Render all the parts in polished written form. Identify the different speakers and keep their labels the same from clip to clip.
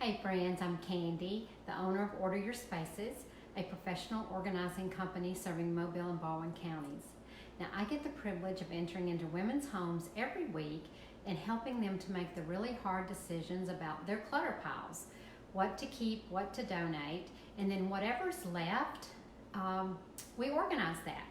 Speaker 1: Hey friends, I'm Candy, the owner of Order Your Spaces, a professional organizing company serving Mobile and Baldwin counties. Now, I get the privilege of entering into women's homes every week and helping them to make the really hard decisions about their clutter piles, what to keep, what to donate, and then whatever's left, we organize that.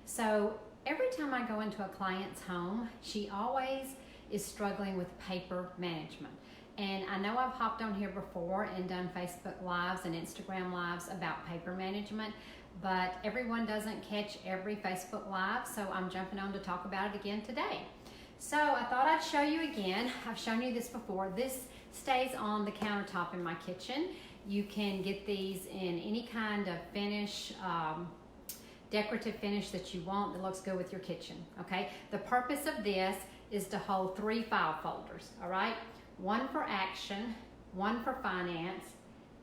Speaker 1: So every time I go into a client's home, she always is struggling with paper management. And I know I've hopped on here before and done Facebook Lives and Instagram Lives about paper management, but everyone doesn't catch every Facebook Live, so I'm jumping on to talk about it again today. So I thought I'd show you again. I've shown you this before. This stays on the countertop in my kitchen. You can get these in any kind of finish, decorative finish that you want that looks good with your kitchen, okay? The purpose of this is to hold 3 file folders, all right? One for action, one for finance,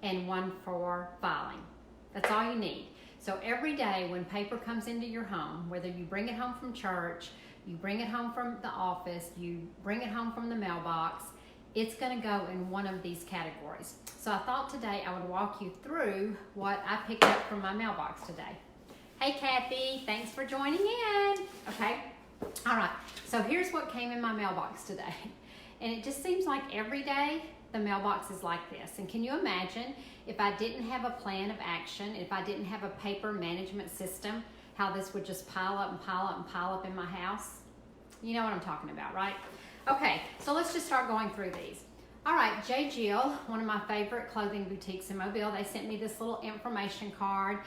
Speaker 1: and one for filing. That's all you need. So every day when paper comes into your home, whether you bring it home from church, you bring it home from the office, you bring it home from the mailbox, it's gonna go in one of these categories. So I thought today I would walk you through what I picked up from my mailbox today. Hey Kathy, thanks for joining in. Okay, all right, so here's what came in my mailbox today. And it just seems like every day the mailbox is like this. And can you imagine if I didn't have a plan of action, if I didn't have a paper management system, how this would just pile up and pile up and pile up in my house? You know what I'm talking about, right? Okay, so let's just start going through these. All right, J. Jill, one of my favorite clothing boutiques in Mobile, they sent me this little information card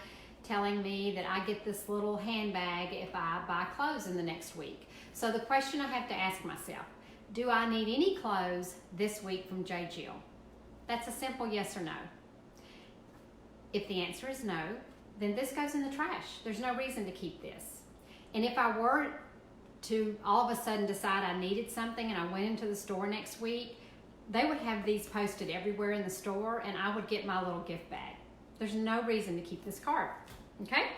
Speaker 1: telling me that I get this little handbag if I buy clothes in the next week. So the question I have to ask myself, do I need any clothes this week from J. Jill? That's a simple yes or no. If the answer is no, then this goes in the trash. There's no reason to keep this. And if I were to all of a sudden decide I needed something and I went into the store next week, they would have these posted everywhere in the store and I would get my little gift bag. There's no reason to keep this card, okay?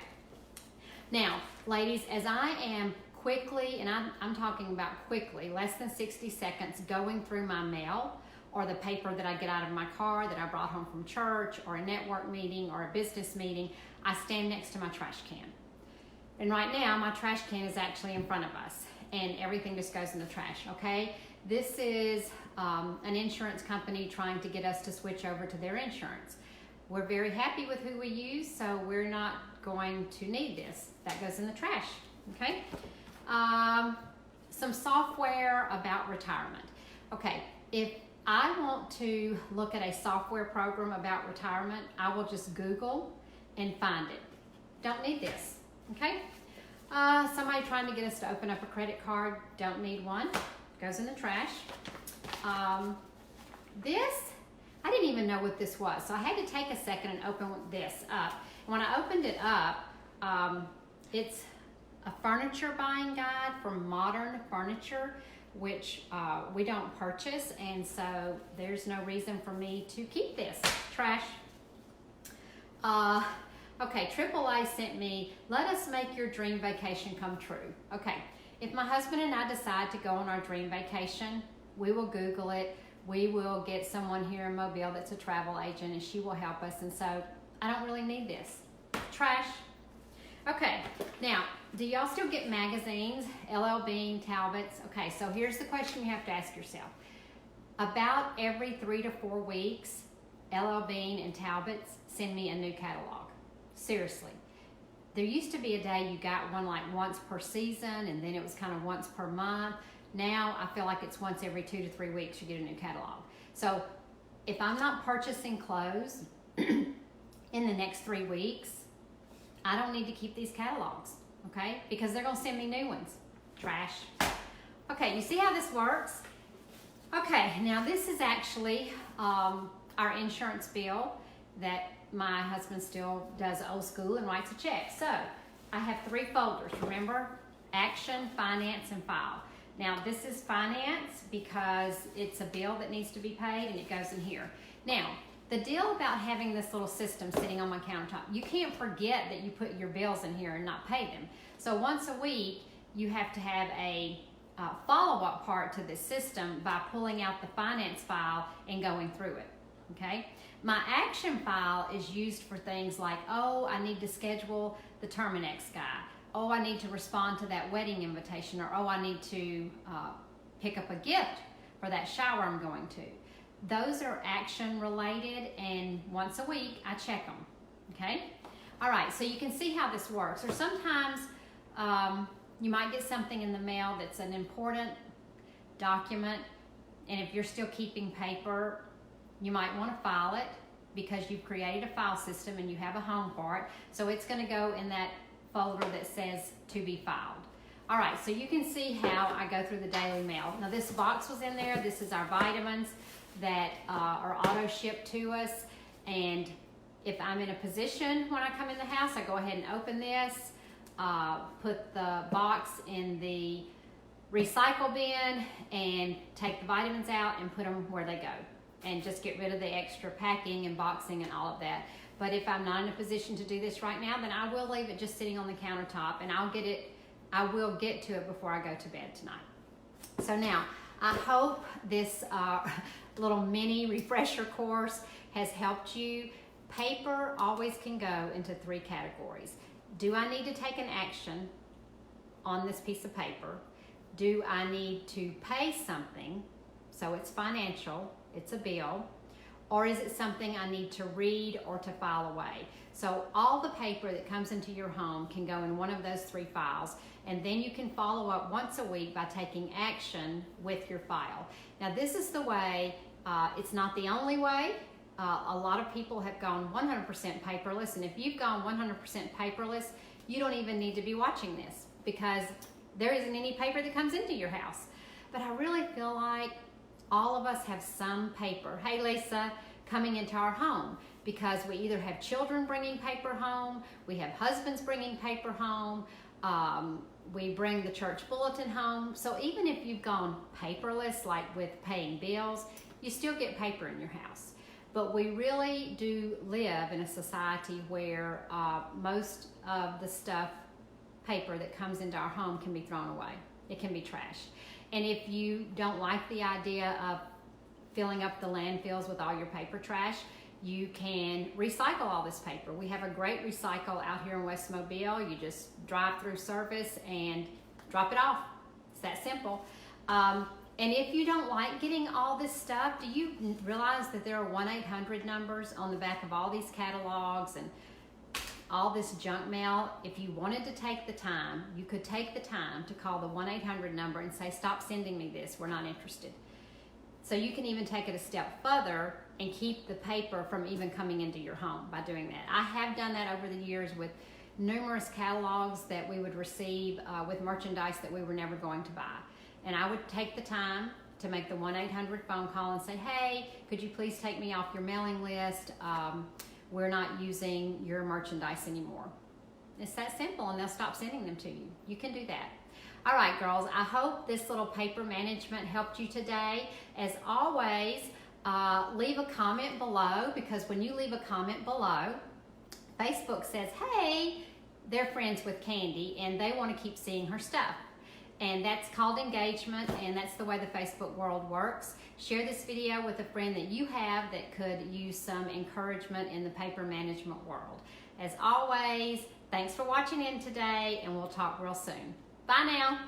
Speaker 1: Now, ladies, as I am quickly, and I'm talking about quickly, less than 60 seconds, going through my mail or the paper that I get out of my car that I brought home from church or a network meeting or a business meeting, I stand next to my trash can. And right now, my trash can is actually in front of us and everything just goes in the trash, okay? This is an insurance company trying to get us to switch over to their insurance. We're very happy with who we use, so we're not going to need this. That goes in the trash, okay? Some software about retirement. Okay, if I want to look at a software program about retirement, I will just Google and find it. Don't need this, okay? Somebody trying to get us to open up a credit card, don't need one, goes in the trash. This, I didn't even know what this was, so I had to take a second and open this up. And when I opened it up, it's a furniture buying guide for modern furniture, which we don't purchase, and so there's no reason for me to keep this. Trash. Okay, AAA sent me, let us make your dream vacation come true. Okay, if my husband and I decide to go on our dream vacation, we will Google it. We will get someone here in Mobile that's a travel agent and she will help us, and so I don't really need this. Trash. Okay, now, do y'all still get magazines, LL Bean, Talbot's? Okay, so here's the question you have to ask yourself. About every 3 to 4 weeks, LL Bean and Talbot's send me a new catalog. Seriously. There used to be a day you got one like once per season, and then it was kind of once per month. Now, I feel like it's once every 2 to 3 weeks you get a new catalog. So, if I'm not purchasing clothes in the next 3 weeks, I don't need to keep these catalogs, okay? Because they're gonna send me new ones. Trash. Okay, you see how this works? Okay, now this is actually our insurance bill that my husband still does old school and writes a check. So, I have 3 folders, remember? Action, finance, and file. Now, this is finance because it's a bill that needs to be paid and it goes in here. Now, the deal about having this little system sitting on my countertop, you can't forget that you put your bills in here and not pay them. So once a week, you have to have a follow-up part to this system by pulling out the finance file and going through it. okay? My action file is used for things like, oh, I need to schedule the Terminex guy. Oh, I need to respond to that wedding invitation, or oh, I need to pick up a gift for that shower I'm going to. Those are action related, and once a week I check them, okay? All right, so you can see how this works. Or sometimes you might get something in the mail that's an important document, and if you're still keeping paper, you might want to file it because you've created a file system and you have a home for it. So it's going to go in that folder that says to be filed. All right, so you can see how I go through the daily mail. Now this box was in there. This is our vitamins that are auto shipped to us. And if I'm in a position when I come in the house, I go ahead and open this, put the box in the recycle bin and take the vitamins out and put them where they go, and just get rid of the extra packing and boxing and all of that. But if I'm not in a position to do this right now, then I will leave it just sitting on the countertop, and I will get to it before I go to bed tonight. So now, I hope this little mini refresher course has helped you. Paper always can go into 3 categories. Do I need to take an action on this piece of paper? Do I need to pay something? So it's financial, it's a bill. Or is it something I need to read or to file away? So all the paper that comes into your home can go in one of those 3 files, and then you can follow up once a week by taking action with your file. Now this is the way, it's not the only way. A lot of people have gone 100% paperless, and if you've gone 100% paperless, you don't even need to be watching this because there isn't any paper that comes into your house. But I really feel like all of us have some paper, hey Lisa, coming into our home, because we either have children bringing paper home, we have husbands bringing paper home, we bring the church bulletin home. So even if you've gone paperless, like with paying bills, you still get paper in your house. But we really do live in a society where most of the stuff, paper that comes into our home, can be thrown away. It can be trashed. And if you don't like the idea of filling up the landfills with all your paper trash, you can recycle all this paper. We have a great recycle out here in West Mobile. You just drive through service and drop it off. It's that simple. And if you don't like getting all this stuff, do you realize that there are 1-800 numbers on the back of all these catalogs and all this junk mail? If you wanted to take the time, you could take the time to call the 1-800 number and say, stop sending me this, we're not interested. So you can even take it a step further and keep the paper from even coming into your home by doing that. I have done that over the years with numerous catalogs that we would receive with merchandise that we were never going to buy. And I would take the time to make the 1-800 phone call and say, hey, could you please take me off your mailing list? We're not using your merchandise anymore. It's that simple, and they'll stop sending them to you. You can do that. All right, girls, I hope this little paper management helped you today. As always, leave a comment below, because when you leave a comment below, Facebook says, hey, they're friends with Candy and they want to keep seeing her stuff. And that's called engagement, and that's the way the Facebook world works. Share this video with a friend that you have that could use some encouragement in the paper management world. As always, thanks for watching in today, and we'll talk real soon. Bye now.